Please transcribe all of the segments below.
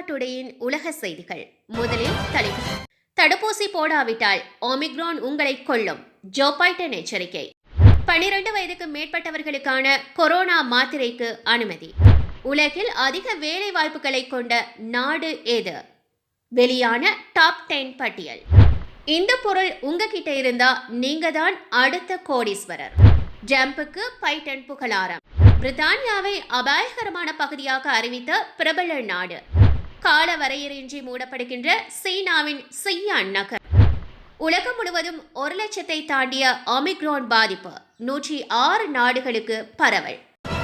டுடேயின் உலக செய்திகள். முதலில் தலைப்பு. தடுப்பூசி போடாவிட்டால் ஒமிக்ரான் உங்களை கொல்லும், ஜோ பைடன் எச்சரிக்கை. 12 வயதுக்கு மேற்பட்டவர்களுக்கான கொரோனா மாத்திரைக்கு அனுமதி. உலகில் அதிக வேலை வாய்ப்புகளை கொண்ட நாடு எது? வெளியான டாப் 10 பட்டியல். இந்த பொருள் உங்ககிட்ட இருந்தா நீங்க தான் அடுத்த கோடீஸ்வரர். ஜம்புக்கு பைடன் புகழாரம். பிரித்தானியாவை அபாயகரமான பகுதியாக அறிவித்த பிரபல நாடு. கால வரையறையின்றி மூடப்படுகின்ற சீனாவின் சியான் நகர். உலகம் முழுவதும் 1 லட்சத்தை தாண்டிய ஒமிக்ரான் பாதிப்பு. 106 நாடுகளுக்கு பரவல்.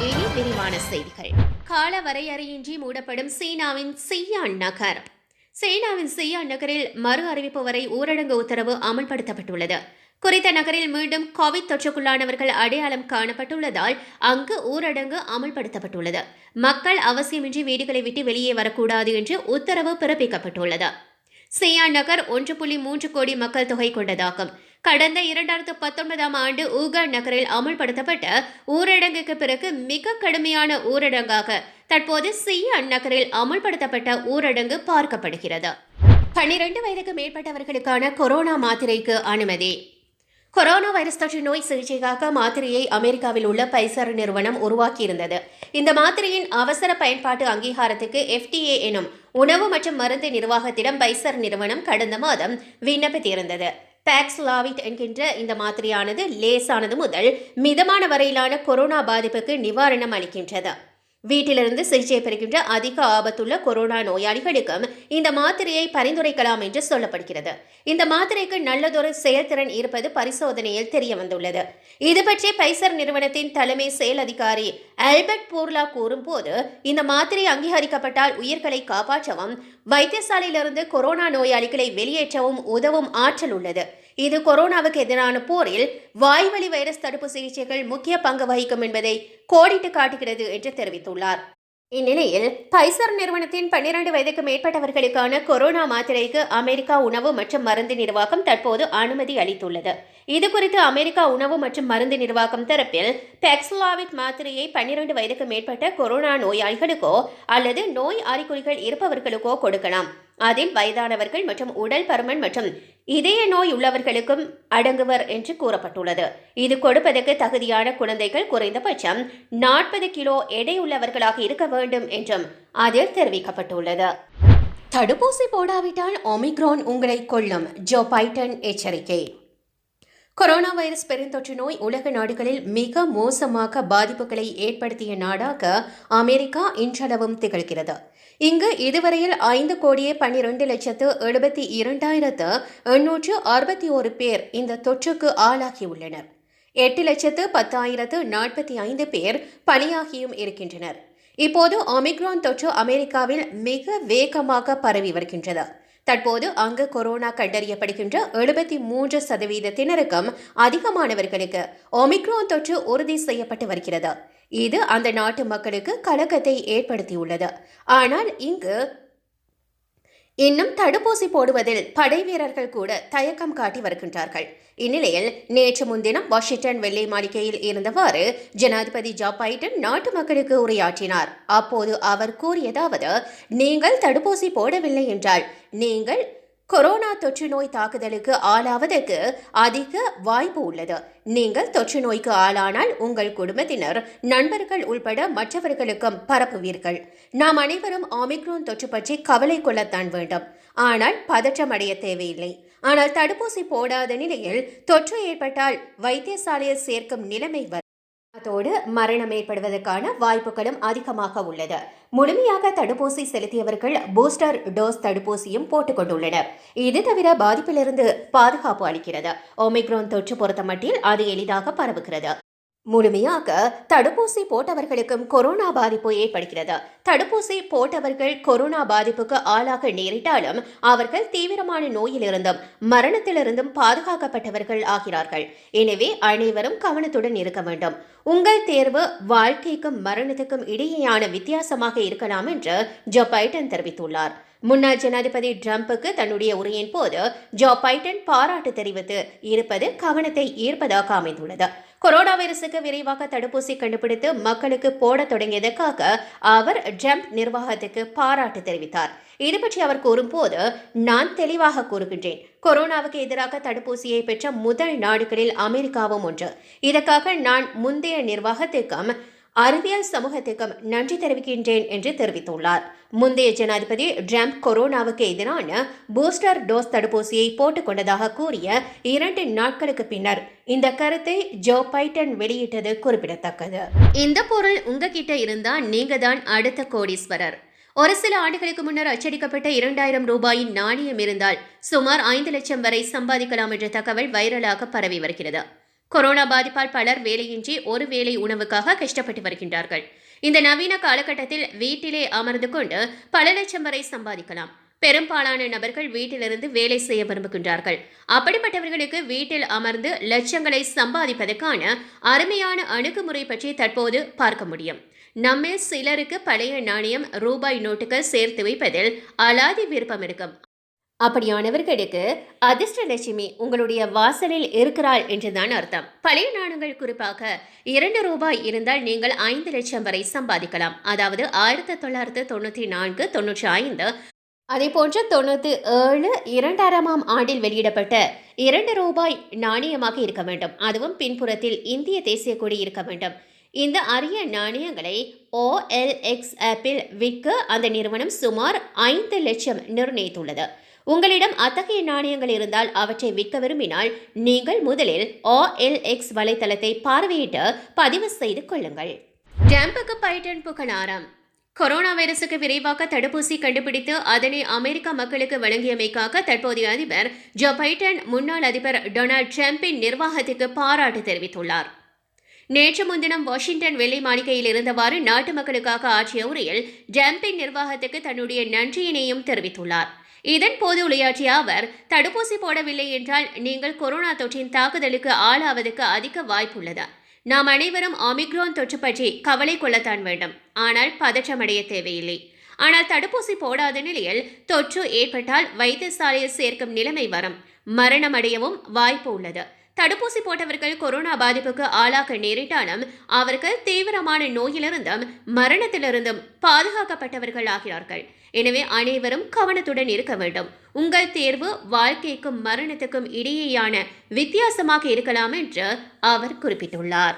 இனி விரிவான செய்திகள். கால வரையறையின்றி மூடப்படும் சீனாவின் சியான் நகர். சீனாவின் சியான் நகரில் மறு அறிவிப்பு வரை ஊரடங்கு உத்தரவு அமல்படுத்தப்பட்டுள்ளது. குறித்த நகரில் மீண்டும் கோவிட் தொற்றுக்குள்ளானவர்கள் அடையாளம் காணப்பட்டுள்ளதால் அங்கு ஊரடங்கு அமல்படுத்தப்பட்டுள்ளது. மக்கள் அவசியமின்றி வீடுகளை விட்டு வெளியே வரக்கூடாது என்று உத்தரவு பிறப்பிக்கப்பட்டுள்ளது. சியான் நகர் 1.3 கோடி மக்கள் தொகை கொண்டதாகும். கடந்த 2019ஆம் ஆண்டு ஊகான் நகரில் அமல்படுத்தப்பட்ட ஊரடங்குக்கு பிறகு மிக கடுமையான ஊரடங்காக தற்போது சியான் நகரில் அமல்படுத்தப்பட்ட ஊரடங்கு பார்க்கப்படுகிறது. 12 வயதுக்கு மேற்பட்டவர்களுக்கான கொரோனா மாத்திரைக்கு அனுமதி. கொரோனா வைரஸ் தொற்று நோய் சிகிச்சைக்காக மாத்திரையை அமெரிக்காவில் உள்ள பைசர் நிறுவனம் உருவாக்கியிருந்தது. இந்த மாத்திரையின் அவசர பயன்பாட்டு அங்கீகாரத்துக்கு FDA எனும் உணவு மற்றும் மருந்து நிர்வாகத்திடம் பைசர் நிறுவனம் கடந்த மாதம் விண்ணப்பித்திருந்தது. பாக்ஸ்லாவிட் என்கின்ற இந்த மாத்திரையானது லேசானது முதல் மிதமான வரையிலான கொரோனா பாதிப்புக்கு நிவாரணம் அளிக்கின்றது. வீட்டிலிருந்து சிகிச்சை பெறுகின்ற அதிக ஆபத்துள்ள கொரோனா நோயாளிகளுக்கும் இந்த மாத்திரையை பரிந்துரைக்கலாம் என்று சொல்லப்படுகிறது. இந்த மாத்திரைக்கு நல்லதொரு செயல்திறன் இருப்பது பரிசோதனையில் தெரிய வந்துள்ளது. இது பற்றி பைசர் நிறுவனத்தின் தலைமை செயல் அதிகாரி ஆல்பர்ட் பூர்லா கூறும்போது, இந்த மாத்திரை அங்கீகரிக்கப்பட்டால் உயிர்களை காப்பாற்றவும் வைத்தியசாலையிலிருந்து கொரோனா நோயாளிகளை வெளியேற்றவும் உதவும் ஆற்றல் உள்ளது. இது கொரோனாவுக்கு எதிரான போரில் வாய்வழி வைரஸ் தடுப்பு சிகிச்சைகள் முக்கிய பங்கு வகிக்கும் என்பதை கோடிட்டு காட்டுகிறது என்று தெரிவித்துள்ளார். இந்நிலையில் பைசர் நிறுவனத்தின் 12 வயதுக்கு மேற்பட்டவர்களுக்கான கொரோனா மாத்திரைக்கு அமெரிக்கா உணவு மற்றும் மருந்து நிர்வாகம் தற்போது அனுமதி அளித்துள்ளது. இதுகுறித்து அமெரிக்கா உணவு மற்றும் மருந்து நிர்வாகம் தரப்பில் பாக்ஸ்லாவிட் மாத்திரையை 12 வயதுக்கு மேற்பட்ட கொரோனா நோயாளிகளுக்கோ அல்லது நோய் அறிகுறிகள் இருப்பவர்களுக்கோ கொடுக்கலாம். அதில் வயதானவர்கள் மற்றும் உடல் பருமன் மற்றும் இதய நோய் உள்ளவர்களுக்கும் அடங்குவர் என்று கூறப்பட்டுள்ளது. இது கொடுப்பதற்கு தகுதியான குழந்தைகள் குறைந்தபட்சம் 40 கிலோ எடை உள்ளவர்களாக இருக்க வேண்டும் என்றும் அதில் தெரிவிக்கப்பட்டுள்ளது. தடுப்பூசி போடாவிட்டால் ஒமிக்ரான் உங்களை கொல்லும், ஜோ பைடன் எச்சரிக்கை. கொரோனா வைரஸ் பெருந்தொற்று நோய் உலக நாடுகளில் மிக மோசமாக பாதிப்புகளை ஏற்படுத்திய நாடாக அமெரிக்கா இன்றளவும் திகழ்கிறது. இங்கு இதுவரையில் 5,12,72,861 பேர் இந்த தொற்றுக்கு ஆளாகியுள்ளனர். 8,10,045 பேர் பலியாகியும் இருக்கின்றனர். இப்போது ஒமிக்ரான் தொற்று அமெரிக்காவில் மிக வேகமாக பரவி வருகின்றது. தற்போது அங்கு கொரோனா கண்டறியப்படுகின்ற 73%-த்தினருக்கும் அதிகமானவர்களுக்கு ஒமிக்ரான் தொற்று உறுதி செய்யப்பட்டு வருகிறது. இது அந்த நாட்டு மக்களுக்கு கலக்கத்தை ஏற்படுத்தியுள்ளது. ஆனால் இங்கு இன்னும் தடுப்பூசி போடுவதில் படை வீரர்கள் கூட தயக்கம் காட்டி வருகின்றார்கள். இந்நிலையில் நேற்று முன்தினம் வாஷிங்டன் வெள்ளை மாளிகையில் இருந்தவாறு ஜனாதிபதி ஜோ பைடன் நாட்டு மக்களுக்கு உரையாற்றினார். அப்போது அவர் கூறியதாவது, நீங்கள் தடுப்பூசி போடவில்லை என்றால் நீங்கள் கொரோனா தொற்று நோய் தாக்குதலுக்கு ஆளாவதற்கு அதிக வாய்ப்பு உள்ளது. நீங்கள் தொற்று நோய்க்கு ஆளானால் உங்கள் குடும்பத்தினர், நண்பர்கள் உள்பட மற்றவர்களுக்கும் பரப்புவீர்கள். நாம் அனைவரும் ஒமிக்ரான் தொற்று பற்றி கவலை கொள்ளத்தான் வேண்டும். ஆனால் பதற்றம் அடைய தேவையில்லை. ஆனால் தடுப்பூசி போடாத நிலையில் தொற்று ஏற்பட்டால் வைத்தியசாலையில் சேர்க்கும் நிலைமை வரும். அதோடு மரணம் ஏற்படுவதற்கான வாய்ப்புகளும் அதிகமாக உள்ளது. முழுமையாக தடுப்பூசி செலுத்தியவர்கள் பூஸ்டர் டோஸ் தடுப்பூசியும் போட்டுக் கொண்டுள்ளனர். இது தவிர பாதிப்பிலிருந்து பாதுகாப்பு அளிக்கிறது. ஒமிக்ரான் தொற்று பொறுத்தமட்டில் அது எளிதாக பரவுகிறது. முழுமையாக தடுப்பூசி போட்டவர்களுக்கும் கொரோனா பாதிப்பு ஏற்படுகிறது. தடுப்பூசி போட்டவர்கள் கொரோனா பாதிப்புக்கு ஆளாக நேரிட்டாலும் அவர்கள் தீவிரமான நோயிலிருந்தும் மரணத்திலிருந்தும் பாதுகாக்கப்பட்டவர்கள் ஆகிறார்கள். எனவே அனைவரும் கவனத்துடன் இருக்க வேண்டும். உங்கள் தேர்வு வாழ்க்கைக்கும் மரணத்துக்கும் இடையேயான வித்தியாசமாக இருக்கலாம் என்று ஜோ பைடன் தெரிவித்துள்ளார். முன்னாள் ஜனாதிபதி டிரம்புக்கு தன்னுடைய உரையின் போது ஜோ பைடன் பாராட்டு தெரிவித்து இருப்பது கவனத்தை ஈர்ப்பதாக அமைந்துள்ளது. கொரோனா வைரசுக்கு விரைவாக தடுப்பூசி கண்டுபிடித்து மக்களுக்கு போட தொடங்கியதற்காக அவர் டிரம்ப் நிர்வாகத்துக்கு பாராட்டு தெரிவித்தார். இது பற்றி அவர் கூறும்போது, நான் தெளிவாக கூறுகின்றேன், கொரோனாவுக்கு எதிராக தடுப்பூசியை பெற்ற முதல் நாடுகளில் அமெரிக்காவும் ஒன்று. இதற்காக நான் முந்தைய நிர்வாகத்திற்கும் அறிவியல் சமூகத்திற்கும் நன்றி தெரிவிக்கின்றேன் என்று தெரிவித்துள்ளார். முந்தைய ஜனாதிபதி டிரம்ப் கொரோனாவுக்கு எதிரான பூஸ்டர் டோஸ் தடுப்பூசியை போட்டுக் கொண்டதாக கூறிய 2 நாட்களுக்கு பின்னர் இந்த கருத்தை ஜோ பைடன் வெளியிட்டது குறிப்பிடத்தக்கது. இந்த பொருள் உங்ககிட்ட இருந்தா நீங்க தான் அடுத்த கோடீஸ்வரர். ஒரு சில ஆண்டுகளுக்கு முன்னர் அச்சடிக்கப்பட்ட 2000 ரூபாயின் நாணயம் இருந்தால் சுமார் 5 லட்சம் வரை சம்பாதிக்கலாம் என்ற தகவல் வைரலாக பரவி வருகிறது. கொரோனா பாதிப்பால் பலர் வேலையின்றி ஒரு வேளை உணவுக்காக கஷ்டப்பட்டு வருகின்றார்கள். இந்த நவீன காலகட்டத்தில் வீட்டிலே அமர்ந்து கொண்டு பல லட்சம் வரை சம்பாதிக்கலாம். பெரும்பாலான நபர்கள் வீட்டிலிருந்து வேலை செய்ய விரும்புகின்றார்கள். அப்படிப்பட்டவர்களுக்கு வீட்டில் அமர்ந்து லட்சங்களை சம்பாதிப்பதற்கான அருமையான அணுகுமுறை பற்றி தற்போது பார்க்க முடியும். நம்மில் சிலருக்கு பழைய நாணயம், ரூபாய் நோட்டுகள் சேர்த்து வைப்பதில் அலாதி விருப்பம் இருக்கும். அப்படியானவர்களுக்கு அதிர்ஷ்டலட்சுமி உங்களுடைய வாசலில் இருக்கிறாள் என்றுதான் அர்த்தம். பழைய நாணயங்கள் குறிப்பாக 2 ரூபாய் இருந்தால் நீங்கள் 5 லட்சம் வரை சம்பாதிக்கலாம். அதாவது 1994, 95, அதே போன்று 97, 2000ஆம் ஆண்டில் வெளியிடப்பட்ட 2 ரூபாய் நாணயமாக இருக்க வேண்டும். அதுவும் பின்புறத்தில் இந்திய தேசிய கொடி இருக்க வேண்டும். இந்த அரிய நாணயங்களை OLX ஆப்பில் விற்க அந்த நிறுவனம் சுமார் 5 லட்சம் நிர்ணயித்துள்ளது. உங்களிடம் அத்தகைய நாணயங்கள் இருந்தால் அவற்றை விற்க விரும்பினால் நீங்கள் முதலில் OLX வலைத்தளத்தை பார்வையிட்டு பதிவு செய்து கொள்ளுங்கள். டிரம்புக்கு பைடன் புகழாரம். கொரோனா வைரசுக்கு விரைவாக தடுப்பூசி கண்டுபிடித்து அதனை அமெரிக்க மக்களுக்கு வழங்கியமைக்காக தற்போதைய அதிபர் ஜோ பைடன் முன்னாள் அதிபர் டொனால்ட் டிரம்பின் நிர்வாகத்திற்கு பாராட்டு தெரிவித்துள்ளார். நேற்று முன்தினம் வாஷிங்டன் வெள்ளை மாளிகையில் இருந்தவாறு நாட்டு மக்களுக்காக ஆற்றிய உரையில் டிரம்பின் நிர்வாகத்துக்கு தன்னுடைய நன்றியினையும் தெரிவித்துள்ளார். இதன் போது உரையாற்றிய அவர், தடுப்பூசி போடவில்லை என்றால் நீங்கள் கொரோனா தொற்றின் தாக்குதலுக்கு ஆளாவதற்கு அதிக வாய்ப்புள்ளது. நாம் அனைவரும் ஒமிக்ரான் தொற்று பற்றி கவலை கொள்ளத்தான் வேண்டும். ஆனால் பதற்றமடைய தேவையில்லை. ஆனால் தடுப்பூசி போடாத நிலையில் தொற்று ஏற்பட்டால் வைத்தியசாலையில் சேர்க்கும் நிலைமை வரும். மரணமடையவும் வாய்ப்பு உள்ளது. தடுப்பூசி போட்டவர்கள் கொரோனா பாதிப்புக்கு ஆளாக நேரிட்டாலும் அவர்கள் தீவிரமான நோயிலிருந்தும் மரணத்திலிருந்தும் பாதுகாக்கப்பட்டவர்கள் ஆகிறார்கள். எனவே அனைவரும் கவனத்துடன் இருக்க வேண்டும். உங்கள் தேர்வு வாழ்க்கைக்கும் மரணத்துக்கும் இடையேயான வித்தியாசமாக இருக்கலாம் என்று அவர் குறிப்பிட்டுள்ளார்.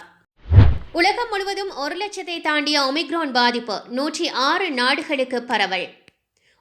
உலகம் முழுவதும் 1 லட்சத்தை தாண்டிய ஒமிக்ரான் பாதிப்பு 106 நாடுகளுக்கு பரவல்.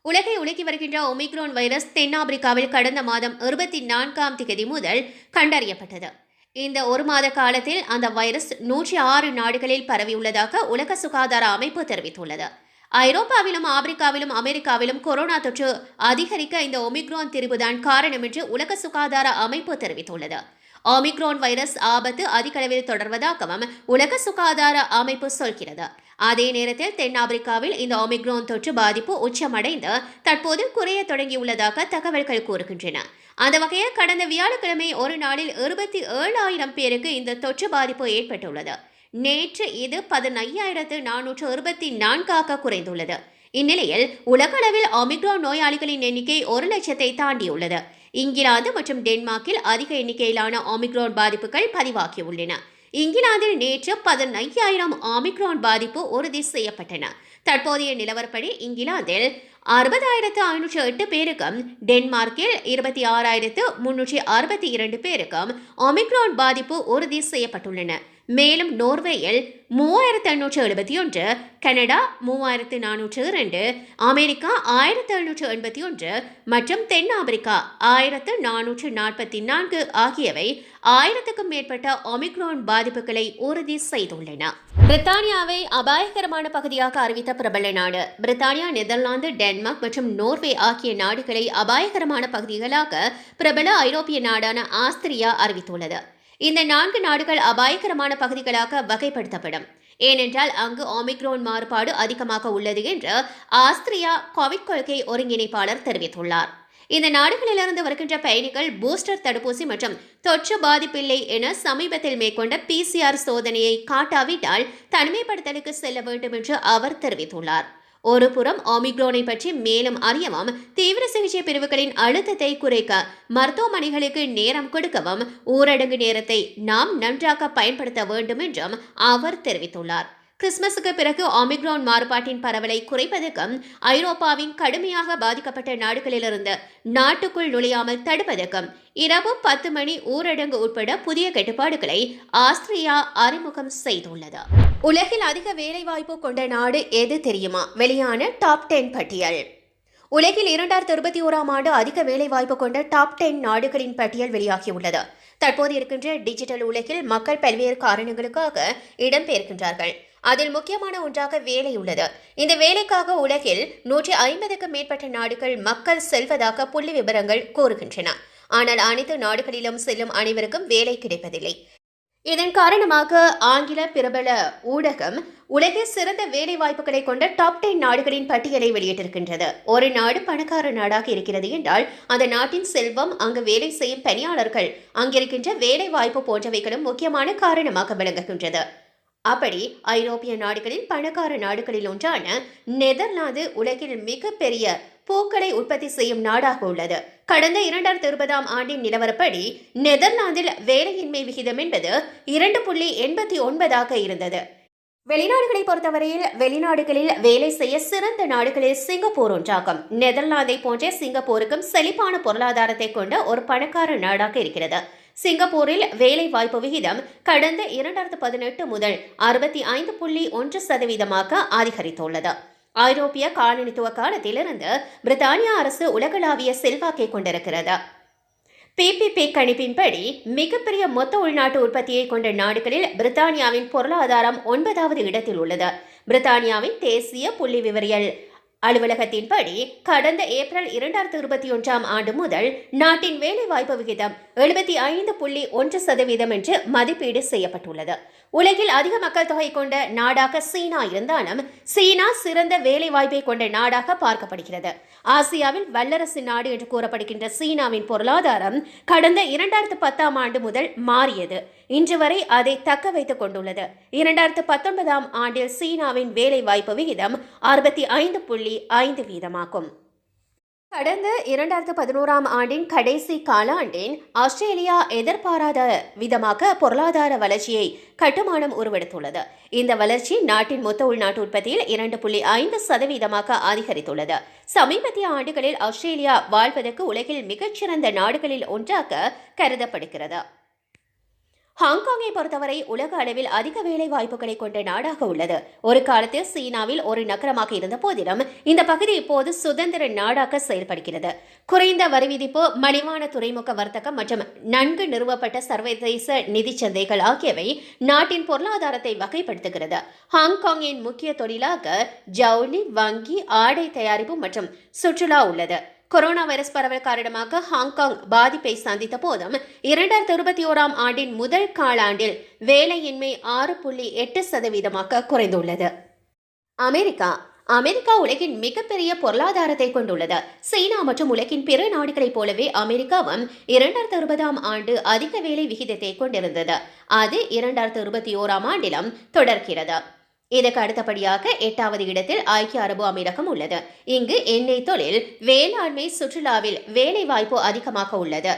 உலகை உலுக்கி வருகின்ற ஒமிக்ரான் வைரஸ் தென்னாப்பிரிக்காவில் கடந்த மாதம் 24ஆம் தேதி முதல் கண்டறியப்பட்டது. இந்த 1 மாத காலத்தில் அந்த வைரஸ் 106 நாடுகளில் பரவியுள்ளதாக உலக சுகாதார அமைப்பு தெரிவித்துள்ளது. ஐரோப்பாவிலும் ஆப்பிரிக்காவிலும் அமெரிக்காவிலும் கொரோனா தொற்று அதிகரிக்க இந்த ஒமிக்ரான் திரிபுதான் காரணம் என்று உலக சுகாதார அமைப்பு தெரிவித்துள்ளது. ஒமிக்ரான் வைரஸ் ஆபத்து அதிகளவில் தொடர்வதாகவும் உலக சுகாதார அமைப்பு சொல்கிறது. அதே நேரத்தில் தென்னாப்பிரிக்காவில் இந்த ஒமிக்ரான் தொற்று பாதிப்பு உச்சமடைந்து தற்போது குறைய தொடங்கியுள்ளதாக தகவல்கள் கூறுகின்றன. அந்த வகையில் கடந்த வியாழக்கிழமை ஒரு நாளில் 27,000 பேருக்கு இந்த தொற்று பாதிப்பு ஏற்பட்டுள்ளது. நேற்று இது 15,424 குறைந்துள்ளது. இந்நிலையில் உலகளவில் ஒமிக்ரான் நோயாளிகளின் எண்ணிக்கை 1 லட்சத்தை தாண்டியுள்ளது. இங்கிலாந்து மற்றும் டென்மார்க்கில் அதிக எண்ணிக்கையிலான ஒமிக்ரான் பாதிப்புகள் பதிவாகியுள்ளன. இங்கிலாந்தில் நேற்று 15,000 ஒமிக்ரான் பாதிப்பு உறுதி செய்யப்பட்டன. தற்போதைய நிலவரப்படி இங்கிலாந்தில் 60,508 பேருக்கும் டென்மார்க்கில் 26,362 பேருக்கும் ஒமிக்ரான் பாதிப்பு உறுதி செய்யப்பட்டுள்ளன. மேலும் நோர்வேயில் 3,871, கனடா 3,402, அமெரிக்கா 1,781 மற்றும் தென்னாப்பிரிக்கா 1,444 ஆகியவை 1000க்கும் மேற்பட்ட ஒமிக்ரான் பாதிப்புகளை உறுதி செய்துள்ளன. பிரித்தானியாவை அபாயகரமான பகுதியாக அறிவித்த பிரபல நாடு. பிரித்தானியா, நெதர்லாந்து, டென்மார்க் மற்றும் நோர்வே ஆகிய நாடுகளை அபாயகரமான பகுதிகளாக பிரபல ஐரோப்பிய நாடான ஆஸ்திரியா அறிவித்துள்ளது. இந்த 4 நாடுகள் அபாயகரமான பகுதிகளாக வகைப்படுத்தப்படும். ஏனென்றால் அங்கு ஒமிக்ரான் மாறுபாடு அதிகமாக உள்ளது என்று ஆஸ்திரியா கோவிட் கொள்கை ஒருங்கிணைப்பாளர் தெரிவித்துள்ளார். இந்த நாடுகளிலிருந்து வருகின்ற பயணிகள் பூஸ்டர் தடுப்பூசி மற்றும் தொற்று பாதிப்பில்லை என சமீபத்தில் மேற்கொண்ட PCR சோதனையை காட்டாவிட்டால் தனிமைப்படுத்தலுக்கு செல்ல வேண்டும் என்று அவர் தெரிவித்துள்ளார். ஒருபுறம் ஒமிக்ரானை பற்றி மேலும் அறியவும் தீவிர சிகிச்சை பிரிவுகளின் அழுத்தத்தை குறைக்க மருத்துவமனைகளுக்கு நேரம் கொடுக்கவும் ஊரடங்கு நேரத்தை நாம் நன்றாக பயன்படுத்த வேண்டும் என்றும் அவர் தெரிவித்துள்ளார். கிறிஸ்துமஸுக்கு பிறகு ஒமிக்ரான் மாறுபாட்டின் பரவலை குறைப்பதற்கும் ஐரோப்பாவின் கடுமையாக பாதிக்கப்பட்ட நாடுகளிலிருந்து நாட்டுக்குள் நுழையாமல் தடுப்பதற்கும் இரவு 10 மணி ஊரடங்கு உட்பட புதிய கட்டுப்பாடுகளை ஆஸ்திரியா அறிமுகம் செய்துள்ளது. உலகில் அதிக வேலைவாய்ப்பு கொண்ட நாடு எது தெரியுமா? வெளியான டாப் 10 பட்டியல். உலகில் 2021ஆம் ஆண்டு அதிக வேலைவாய்ப்பு கொண்ட டாப் 10 நாடுகளின் பட்டியல் வெளியாகியுள்ளது. தற்போது இருக்கின்ற டிஜிட்டல் உலகில் மக்கள் பல்வேறு காரணங்களுக்காக இடம்பெயர்கின்றார்கள். அதில் முக்கியமான ஒன்றாக வேலை உள்ளது. இந்த வேலைக்காக உலகில் 150க்கும் மேற்பட்ட நாடுகள் மக்கள் செல்வதாக புள்ளி விவரங்கள் கூறுகின்றன. ஆனால் அனைத்து நாடுகளிலும் செல்லும் அனைவருக்கும் வேலை கிடைப்பதில்லை. இதன் காரணமாக ஆங்கில பிரபல ஊடகம் உலகில் சிறந்த வேலை வாய்ப்புகளை கொண்ட டாப் 10 நாடுகளின் பட்டியலை வெளியிட்டிருக்கின்றது. ஒரு நாடு பணக்கார நாடாக இருக்கிறது என்றால் அந்த நாட்டின் செல்வம், அங்கு வேலை செய்யும் பணியாளர்கள், அங்கிருக்கின்ற வேலை வாய்ப்பு போன்றவைகளும் முக்கியமான காரணமாக விளங்குகின்றது. அப்படி ஐரோப்பிய நாடுகளில் பணக்கார நாடுகளில் ஒன்றான நெதர்லாந்து உலகில் மிகப்பெரிய பூக்களை உற்பத்தி செய்யும் நாடாக உள்ளது. கடந்த 2020ஆம் ஆண்டின் நிலவரப்படி நெதர்லாந்தில் வேலையின்மை விகிதம் என்பது 2.89ஆக இருந்தது. வெளிநாடுகளை பொறுத்தவரையில் வெளிநாடுகளில் வேலை செய்ய சிறந்த நாடுகளில் சிங்கப்பூர் ஒன்றாகும். நெதர்லாந்தை போன்ற சிங்கப்பூருக்கும் செழிப்பான பொருளாதாரத்தை கொண்ட ஒரு பணக்கார நாடாக இருக்கிறது. சிங்கப்பூரில் வேலை வாய்ப்பு விகிதம் கடந்த 2018 முதல் 65.1% அதிகரித்துள்ளது. ஐரோப்பிய காலனித்துவ காலத்திலிருந்து பிரித்தானியா அரசு உலகளாவிய செல்வாக்கை கொண்டிருக்கிறது. PPP கணிப்பின்படி மிகப்பெரிய மொத்த உள்நாட்டு உற்பத்தியை கொண்ட நாடுகளில் பிரித்தானியாவின் பொருளாதாரம் 9வது இடத்தில் உள்ளது. பிரித்தானியாவின் தேசிய புள்ளி விவரியல் அலுவலகத்தின்படி கடந்த ஏப்ரல் 2021ஆம் ஆண்டு முதல் நாட்டின் வேலைவாய்ப்பு விகிதம் 75.1% என்று மதிப்பீடு செய்யப்பட்டுள்ளது. உலகில் அதிக மக்கள் தொகை கொண்ட நாடாக சீனா இருந்தாலும் சீனா சிறந்த வேலை வாய்ப்பை கொண்ட நாடாக பார்க்கப்படுகிறது. ஆசியாவில் வல்லரசு நாடு என்று கூறப்படுகின்ற சீனாவின் பொருளாதாரம் கடந்த 2010ஆம் ஆண்டு முதல் மாறியது. இன்று வரை அதை தக்க வைத்துக் கொண்டுள்ளது. 2019ஆம் ஆண்டில் சீனாவின் வேலை வாய்ப்பு விகிதம் 65.5%. கடந்த 2011ஆம் ஆண்டின் கடைசி காலாண்டின் ஆஸ்திரேலியா எதிர்பாராத விதமாக பொருளாதார வளர்ச்சியை கட்டுமானம் உருவெடுத்துள்ளது. இந்த வளர்ச்சி நாட்டின் மொத்த உள்நாட்டு உற்பத்தியில் 2.5% அதிகரித்துள்ளது. சமீபத்திய ஆண்டுகளில் ஆஸ்திரேலியா வாழ்வதற்கு உலகில் மிகச்சிறந்த நாடுகளில் ஒன்றாக கருதப்படுகிறது. ஹாங்காங்கை பொறுத்தவரை உலக அளவில் அதிக வேலை வாய்ப்புகளை கொண்ட நாடாக உள்ளது. ஒரு காலத்தில் சீனாவில் ஒரு நகரமாக இருந்த போதிலும் இந்த பகுதி இப்போது சுதந்திர நாடாக செயல்படுகிறது. குறைந்த வரி விதிப்பு, மலிவான துறைமுக வர்த்தகம் மற்றும் நன்கு நிறுவப்பட்ட சர்வதேச நிதி சந்தைகள் ஆகியவை நாட்டின் பொருளாதாரத்தை வகைப்படுத்துகிறது. ஹாங்காங்கின் முக்கிய தொழிலாக ஜவுளி, வங்கி, ஆடை தயாரிப்பு மற்றும் சுற்றுலா உள்ளது. கொரோனா வைரஸ் பரவல் காரணமாக ஹாங்காங் பாதிப்பை சந்தித்த போதும் 2021ஆம் ஆண்டின் முதல் காலாண்டில் வேலையின்மை 6.8% குறைந்துள்ளது. அமெரிக்கா உலகின் மிகப்பெரிய பொருளாதாரத்தை கொண்டுள்ளது. சீனா மற்றும் உலகின் பிற நாடுகளைப் போலவே அமெரிக்காவும் 2020ஆம் ஆண்டு அதிக வேலை விகிதத்தை கொண்டிருந்தது. அது 2021ஆம் ஆண்டிலும் தொடர்கிறது. இதற்கு அடுத்தபடியாக 8வது இடத்தில் ஐக்கிய அரபு அமீரகம் உள்ளது. இங்கு எண்ணெய் தொழில், வேளாண்மை, சுற்றுலாவில் வேலை வாய்ப்பு அதிகமாக உள்ளது.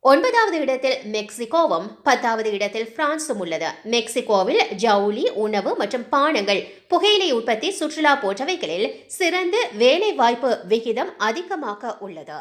9வது இடத்தில் மெக்சிகோவும் 10வது இடத்தில் பிரான்சும் உள்ளது. மெக்சிகோவில் ஜவுளி, உணவு மற்றும் பானங்கள், புகையிலை உற்பத்தி, சுற்றுலா போன்றவைகளில் சிறந்த வேலை வாய்ப்பு விகிதம் அதிகமாக உள்ளது.